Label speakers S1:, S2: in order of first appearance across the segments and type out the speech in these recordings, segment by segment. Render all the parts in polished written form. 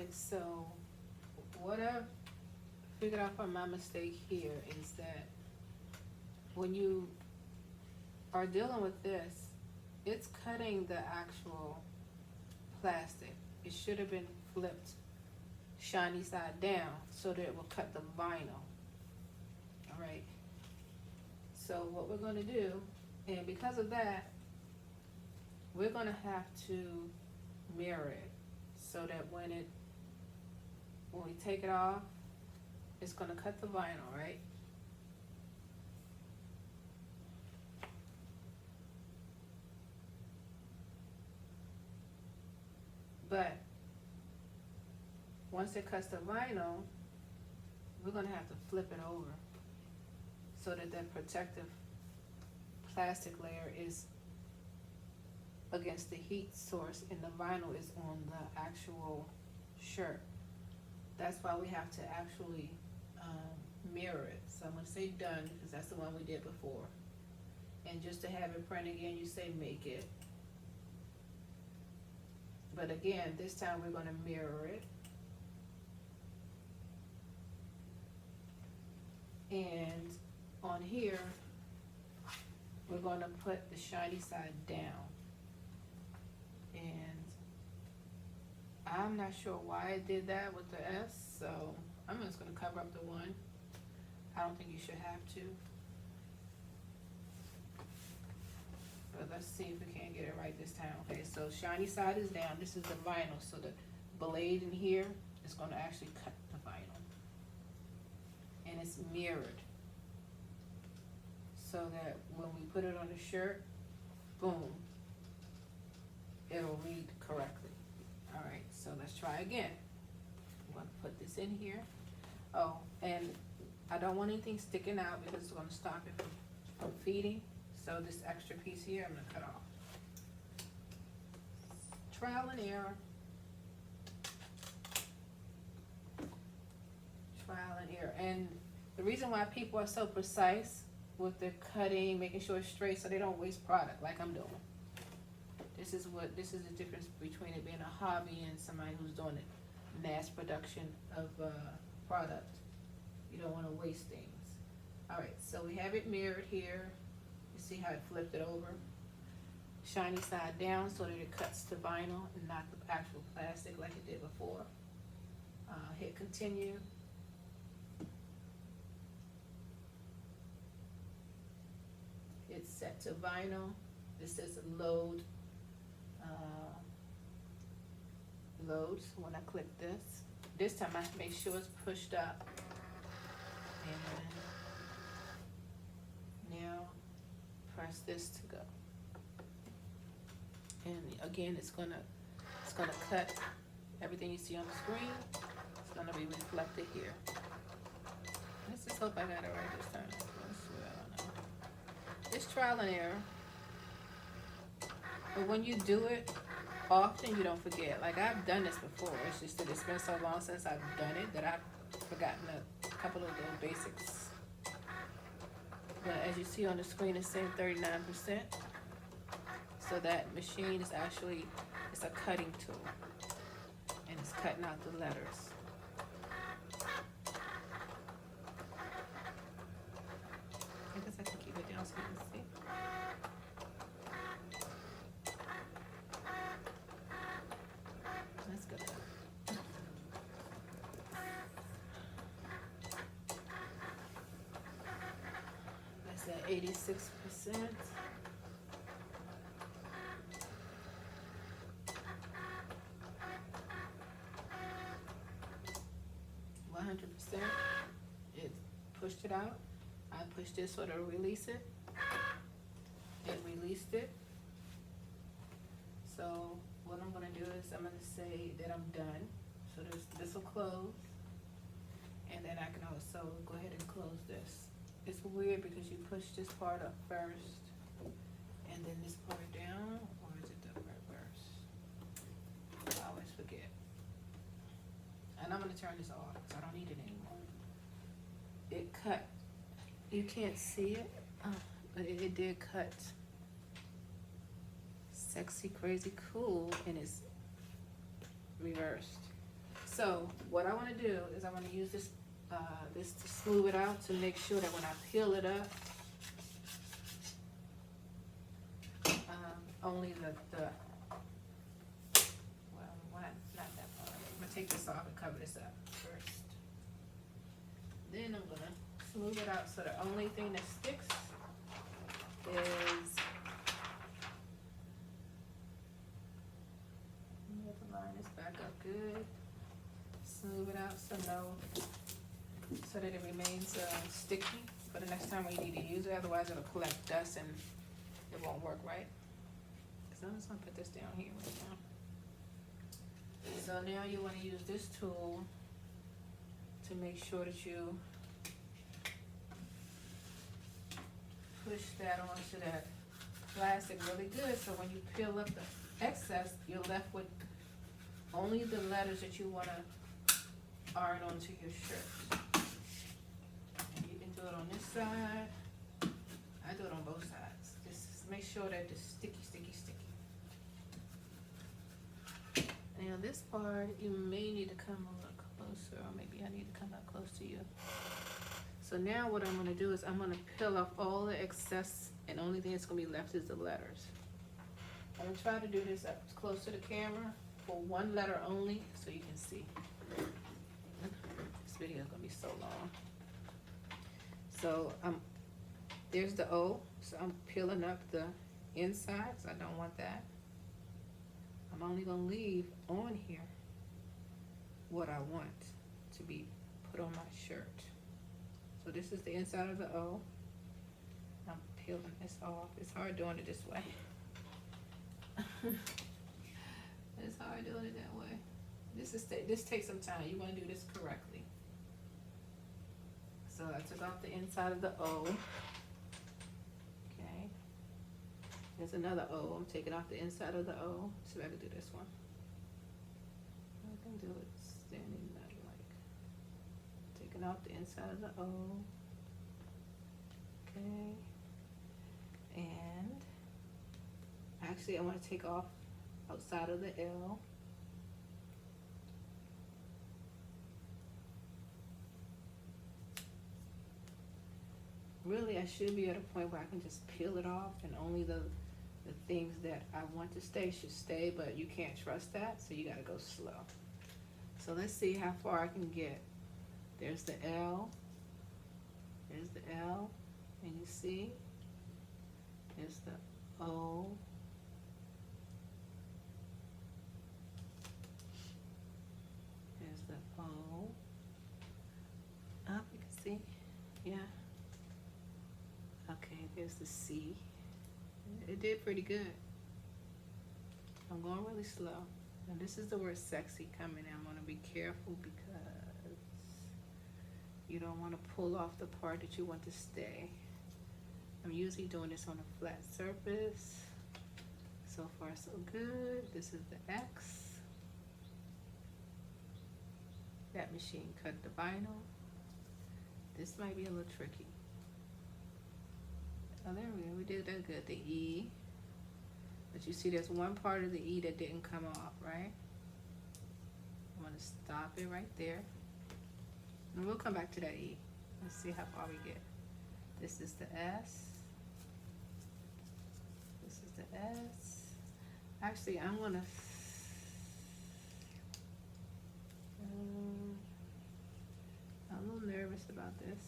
S1: Alright, so what I've figured out from my mistake here is that when you are dealing with this, it's cutting the actual plastic. It should have been flipped shiny side down so that it will cut the vinyl. Alright, so what we're going to do, and because of that, we're going to have to mirror it so that when we take it off, it's going to cut the vinyl, right? But once it cuts the vinyl, we're going to have to flip it over so that that protective plastic layer is against the heat source and the vinyl is on the actual shirt. That's why we have to actually mirror it. So I'm going to say done because that's the one we did before. And just to have it print again, you say make it. But again, this time we're going to mirror it. And on here, we're going to put the shiny side down. And I'm not sure why I did that with the S, so I'm just going to cover up the one. I don't think you should have to. But let's see if we can't get it right this time. Okay, so shiny side is down. This is the vinyl, so the blade in here is going to actually cut the vinyl. And it's mirrored so that when we put it on the shirt, boom, it'll read correctly. All right, so let's try again. I'm going to put this in here. Oh, and I don't want anything sticking out because it's going to stop it from feeding. So this extra piece here, I'm going to cut off. Trial and error. Trial and error. And the reason why people are so precise with their cutting, making sure it's straight so they don't waste product like I'm doing. This is the difference between it being a hobby and somebody who's doing it, mass production of product. You don't want to waste things. Alright, so we have it mirrored here. You see how it flipped it over? Shiny side down so that it cuts to vinyl and not the actual plastic like it did before. Hit continue. It's set to vinyl. This says load. Loads. When I click this time I have to make sure it's pushed up. And now press this to go. And again, it's gonna cut everything you see on the screen. It's gonna be reflected here. Let's just hope I got it right this time. I swear I don't know. It's trial and error. But when you do it often, you don't forget. Like I've done this before. It's just that it's been so long since I've done it that I've forgotten a couple of the basics. But as you see on the screen, it's saying 39%. So that machine is actually, it's a cutting tool. And it's cutting out the letters. I guess I can keep it down so you can see. That's good. That's at 86%. It pushed it out. I pushed this so to release it. It released it. So what I'm going to do is I'm going to say that I'm done. So this will close. And then I can also go ahead and close this. It's weird because you push this part up first and then this part down. Or is it the reverse? I always forget. And I'm going to turn this off because I don't need it anymore. It cut. You can't see it, but it did cut. Sexy, crazy, cool, and it's reversed. So what I want to do is I want to use this this to smooth it out to make sure that when I peel it up, only the well, not that part. I'm gonna take this off and cover this up first. Then I'm gonna smooth it out so the only thing that sticks is line this back up good. Smooth it out so that it remains sticky for the next time we need to use it. Otherwise, it'll collect dust and it won't work right. So I'm just gonna put this down here right now. So now you want to use this tool to make sure that you push that onto that plastic really good. So when you peel up the excess, you're left with only the letters that you want to iron onto your shirt. And you can do it on this side. I do it on both sides. Just make sure that it's sticky. Now this part, you may need to come a little closer, or maybe I need to come up close to you. So now what I'm going to do is I'm going to peel off all the excess, and the only thing that's going to be left is the letters. I'm going to try to do this up close to the camera for one letter only so you can see. This video is going to be so long. So there's the O, so I'm peeling up the inside, so I don't want that. I'm only going to leave on here what I want to be put on my shirt. So this is the inside of the O. I'm peeling this off. It's hard doing it this way. It's hard doing it that way. This takes some time. You want to do this correctly. So I took off the inside of the O. Okay. There's another O. I'm taking off the inside of the O. See if I can do this one. I can do it standing that like. Taking off the inside of the O. Okay. And actually I want to take off outside of the L. Really, I should be at a point where I can just peel it off and only the things that I want to stay should stay, but you can't trust that, so you gotta go slow. So let's see how far I can get. There's the L. There's the L. And you see? There's the O. There's the O. Up, you can see? Yeah. Okay, there's the C. It did pretty good. I'm going really slow. Now this is the word sexy coming in. I'm going to be careful because you don't want to pull off the part that you want to stay. I'm usually doing this on a flat surface. So far so good. This is the X. That machine cut the vinyl. This might be a little tricky. Oh, there we go. We did that good. The E. But you see there's one part of the E that didn't come off, right? I'm going to stop it right there. And we'll come back to that E. Let's see how far we get. This is the S. This is the S. Actually, I'm going to... I'm a little nervous about this.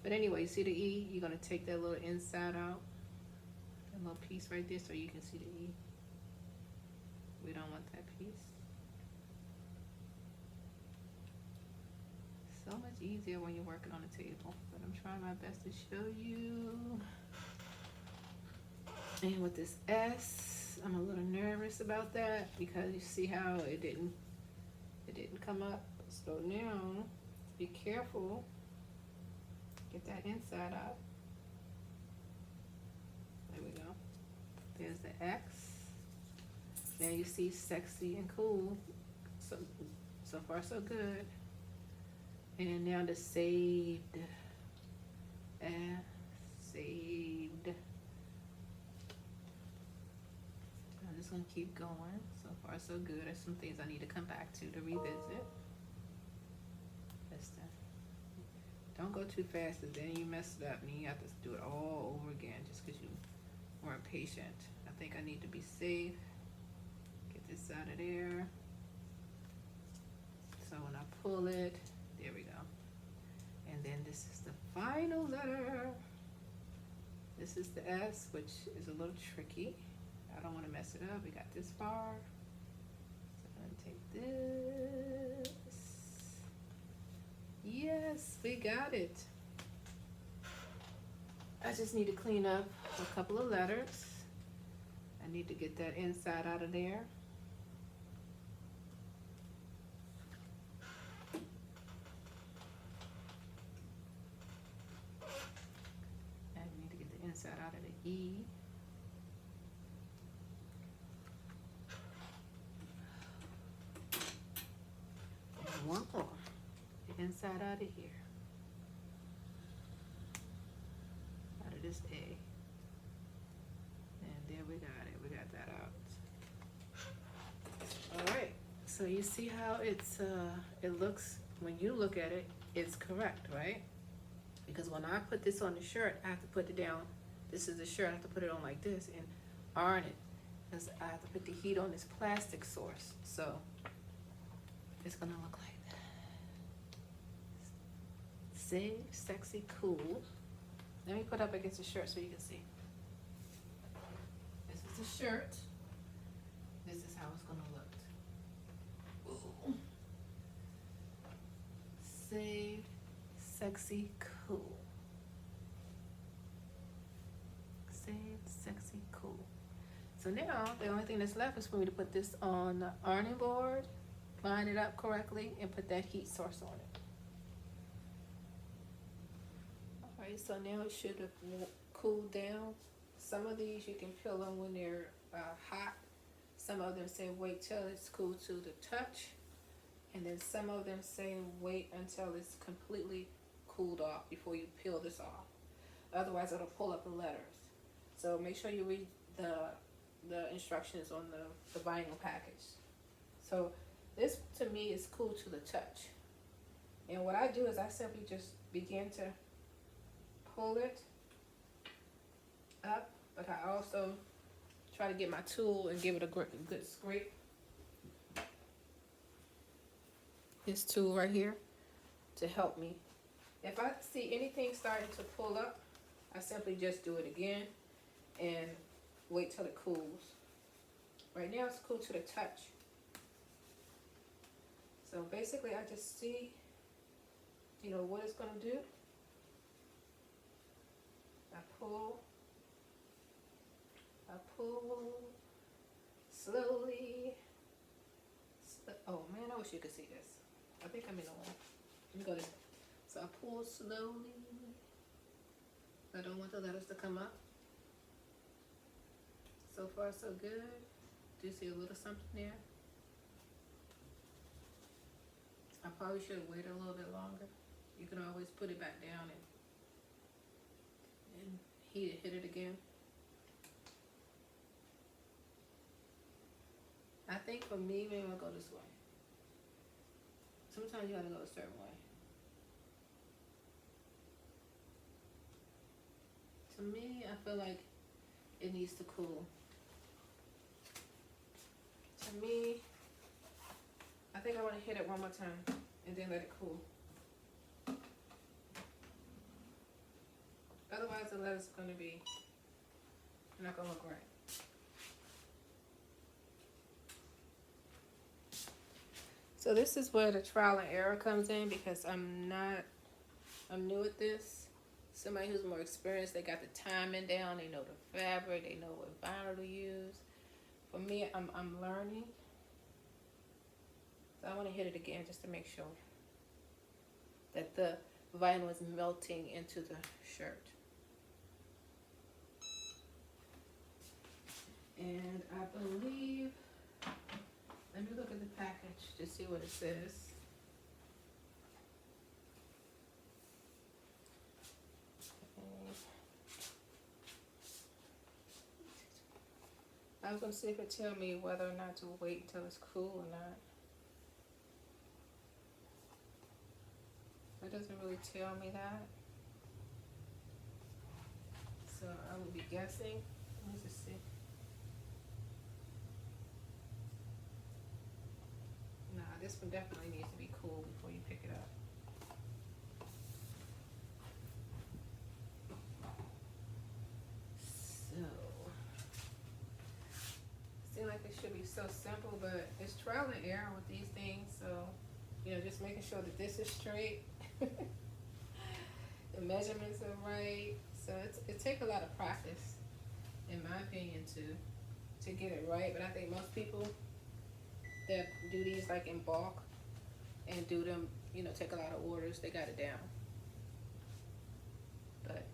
S1: But anyway, you see the E? You're going to take that little inside out. That little piece right there so you can see the E. We don't want that piece. So much easier when you're working on a table. But I'm trying my best to show you. And with this S, I'm a little nervous about that because you see how it didn't come up. So now, be careful. Get that inside out. There we go. There's the X. Now you see sexy and cool. So far so good. And now the saved. Saved. I'm just gonna keep going. So far so good. There's some things I need to come back to revisit. go too fast and then you mess it up and you have to do it all over again just because you weren't patient. I think I need to be safe. Get this out of there. So when I pull it, there we go. And then this is the final letter. This is the S, which is a little tricky. I don't want to mess it up. We got this far. So I'm gonna take this. Yes, we got it. I just need to clean up a couple of letters. I need to get that inside out of there. I need to get the inside out of the E. And one more. The inside out of here. Out of this A. And there we got it. We got that out. Alright. So you see how it's it looks, when you look at it, it's correct, right? Because when I put this on the shirt, I have to put it down. This is the shirt, I have to put it on like this and iron it. Because I have to put the heat on this plastic source. So it's gonna look like that. Say sexy cool. Let me put up against the shirt so you can see. This is the shirt. This is how it's gonna look. Ooh. Saved, sexy, cool. Saved, sexy, cool. So now the only thing that's left is for me to put this on the ironing board, line it up correctly, and put that heat source on it. Alright, so now it should have cooled down. Some of these you can peel them when they're hot. Some of them say wait till it's cool to the touch. And then some of them say wait until it's completely cooled off before you peel this off. Otherwise it'll pull up the letters. So make sure you read the instructions on the vinyl package. So this to me is cool to the touch. And what I do is I simply just begin to pull it up, but I also try to get my tool and give it a good scrape. This tool right here to help me. If I see anything starting to pull up, I simply just do it again and wait till it cools. Right now it's cool to the touch. So basically I just see, you know, what it's gonna do. I pull slowly. Oh man, I wish you could see this. I think I'm in the way. Let me go this way. So I pull slowly. I don't want the letters to come up. So far so good. Do you see a little something there? I probably should wait a little bit longer. You can always put it back down and hit it again. I think for me, maybe I'll go this way. Sometimes you gotta go a certain way. To me, I feel like it needs to cool. To me, I think I want to hit it one more time and then let it cool. Otherwise, the letter's going to be not going to look right. So this is where the trial and error comes in, because I'm new at this. Somebody who's more experienced, they got the timing down, they know the fabric, they know what vinyl to use. For me, I'm learning. So I want to hit it again just to make sure that the vinyl is melting into the shirt. And I believe, let me look at the package to see what it says. I was going to see if it tell me whether or not to wait until it's cool or not. It doesn't really tell me that. So I will be guessing. Let me just see. Nah, this one definitely needs to be cool before you pick it up. So, seems like it should be so simple, but it's trial and error with these things. So, you know, just making sure that this is straight. The measurements are right. So it takes a lot of practice, in my opinion, to get it right. But I think most people that do these like in bulk and do them, you know, take a lot of orders, they got it down. But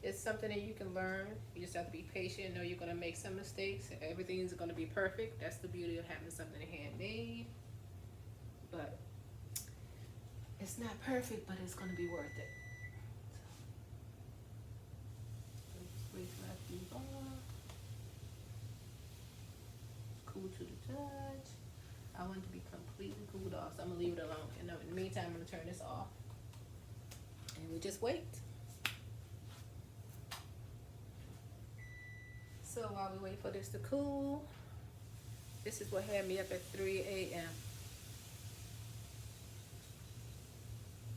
S1: it's something that you can learn. You just have to be patient. Know you're gonna make some mistakes. Everything's gonna be perfect. That's the beauty of having something handmade. But it's not perfect, but it's gonna be worth it. Cool to the touch. I want it to be completely cooled off, so I'm gonna leave it alone. And in the meantime, I'm gonna turn this off, and we just wait. So while we wait for this to cool, this is what had me up at 3 a.m.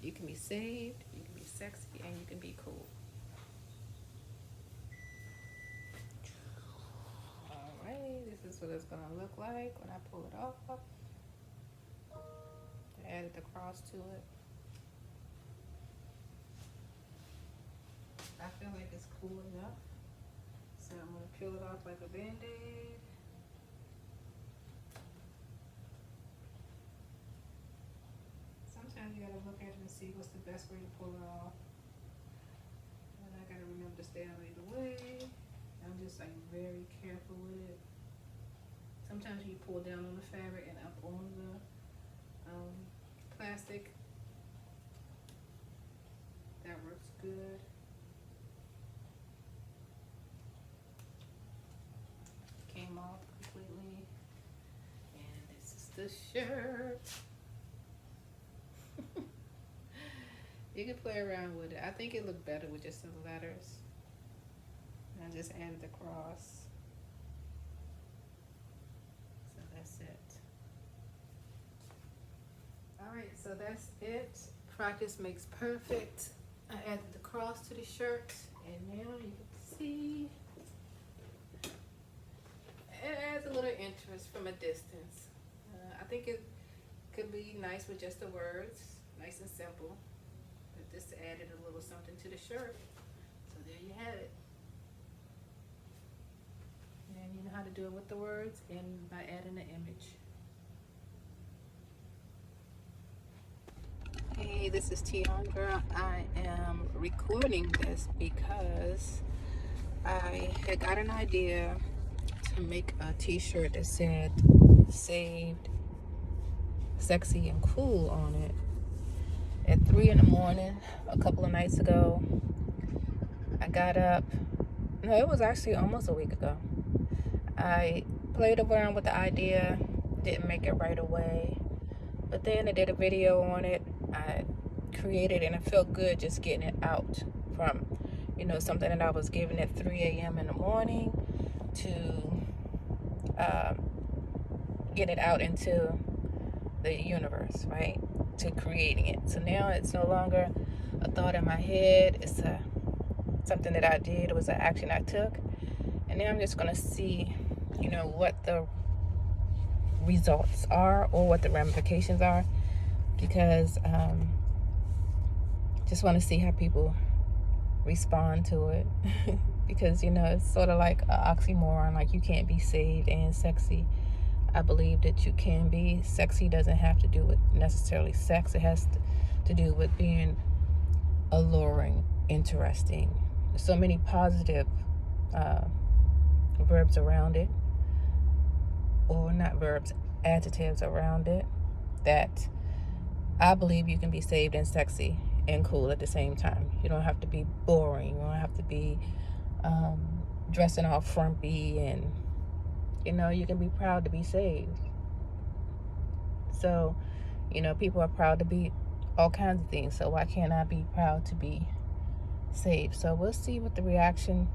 S1: You can be saved, you can be sexy, and you can be cool. This is what it's gonna look like when I pull it off. I added the cross to it. I feel like it's cool enough, so I'm gonna peel it off like a band-aid. Sometimes you gotta look at it and see what's the best way to pull it off. And I gotta remember to stay out of the way. I'm just like very careful with it. Sometimes you pull down on the fabric and up on the plastic. That works good. Came off completely. And this is the shirt. You can play around with it. I think it looked better with just the letters. I just added the cross. So that's it. Alright, so that's it. Practice makes perfect. I added the cross to the shirt, and now you can see it adds a little interest from a distance. I think it could be nice with just the words, nice and simple. But this added a little something to the shirt. So there you have it. And you know how to do it with the words and by adding an image. Hey, this is Tion Girl. I am recording this because I had got an idea to make a t-shirt that said saved, sexy, and cool on it. At 3 in the morning, a couple of nights ago, I got up. No, it was actually almost a week ago. I played around with the idea, didn't make it right away, but then I did a video on it. I created and it felt good just getting it out from, you know, something that I was giving at 3 a.m. in the morning to get it out into the universe, right? To creating it. So now it's no longer a thought in my head. It's something that I did. It was an action I took. And now I'm just going to see, you know, what the results are or what the ramifications are, because just want to see how people respond to it. Because, you know, it's sort of like an oxymoron, like you can't be saved and sexy. I believe that you can be. Sexy doesn't have to do with necessarily sex. It has to do with being alluring, interesting. There's so many positive verbs around it, or not verbs, adjectives around it, that I believe you can be saved and sexy and cool at the same time. You don't have to be boring. You don't have to be dressing all frumpy, and you know, you can be proud to be saved. So, you know, people are proud to be all kinds of things. So why can't I be proud to be saved? So we'll see what the reaction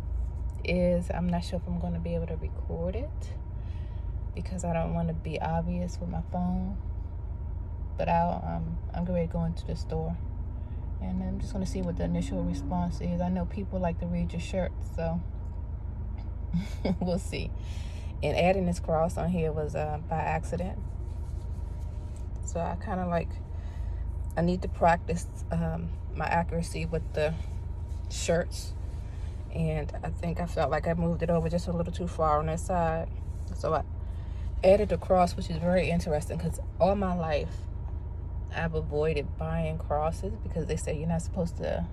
S1: is. I'm not sure if I'm going to be able to record it because I don't want to be obvious with my phone. But I'm going to go into the store, and I'm just going to see what the initial response is. I know people like to read your shirt, so we'll see. And adding this cross on here was by accident. So I kind of I need to practice my accuracy with the shirts. And I think I felt like I moved it over just a little too far on that side. So I added the cross, which is very interesting because all my life I've avoided buying crosses because they say you're not supposed to,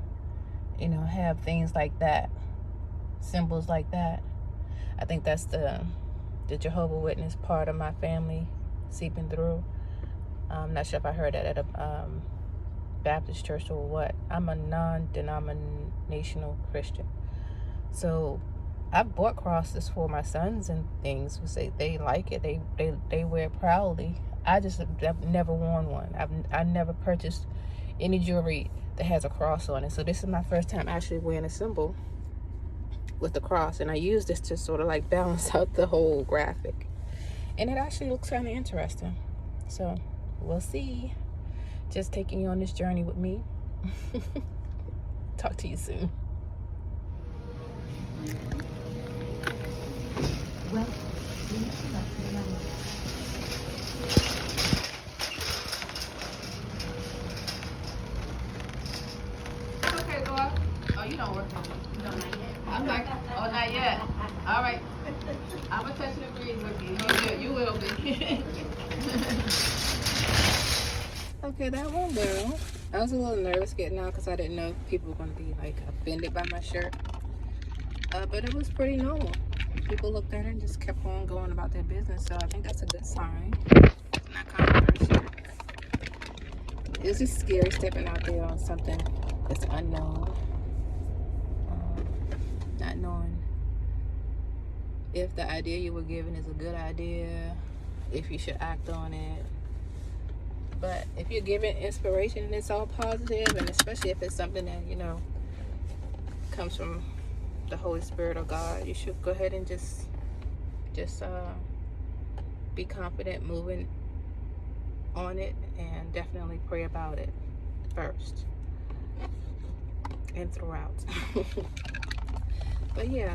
S1: have things like that, symbols like that. I think that's the Jehovah's Witness part of my family seeping through. I'm not sure if I heard that at a Baptist church or what. I'm a non-denominational Christian. So I've bought crosses for my sons and things who say they like it. They wear it proudly. I've never worn one. I've never purchased any jewelry that has a cross on it. So this is my first time actually wearing a symbol with the cross. And I use this to sort of balance out the whole graphic. And it actually looks kind of interesting. So we'll see. Just taking you on this journey with me. Talk to you soon. Well, okay, Laura. Oh, you don't work on it. No, not yet. I'm like, oh, not yet. All right. I'm a touch and agree with you. You will be. Okay, that one girl. I was a little nervous getting out because I didn't know if people were going to be offended by my shirt. But it was pretty normal. People looked at it and just kept on going about their business. So I think that's a good sign. Not controversial. It was just scary stepping out there on something that's unknown. Not knowing if the idea you were given is a good idea, if you should act on it. But if you're given inspiration and it's all positive, and especially if it's something that, comes from the Holy Spirit or God, you should go ahead and just be confident moving on it, and definitely pray about it first and throughout. But yeah,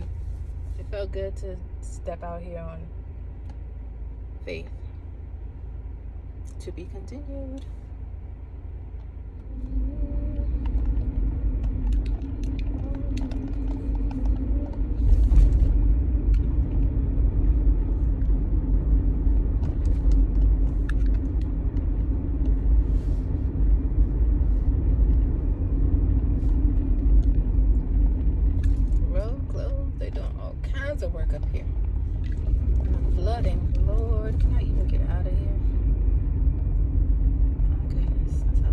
S1: it felt good to step out here on faith. To be continued. Road closed. They're doing all kinds of work up here. Flooding. Lord, can I even get out of here? That's how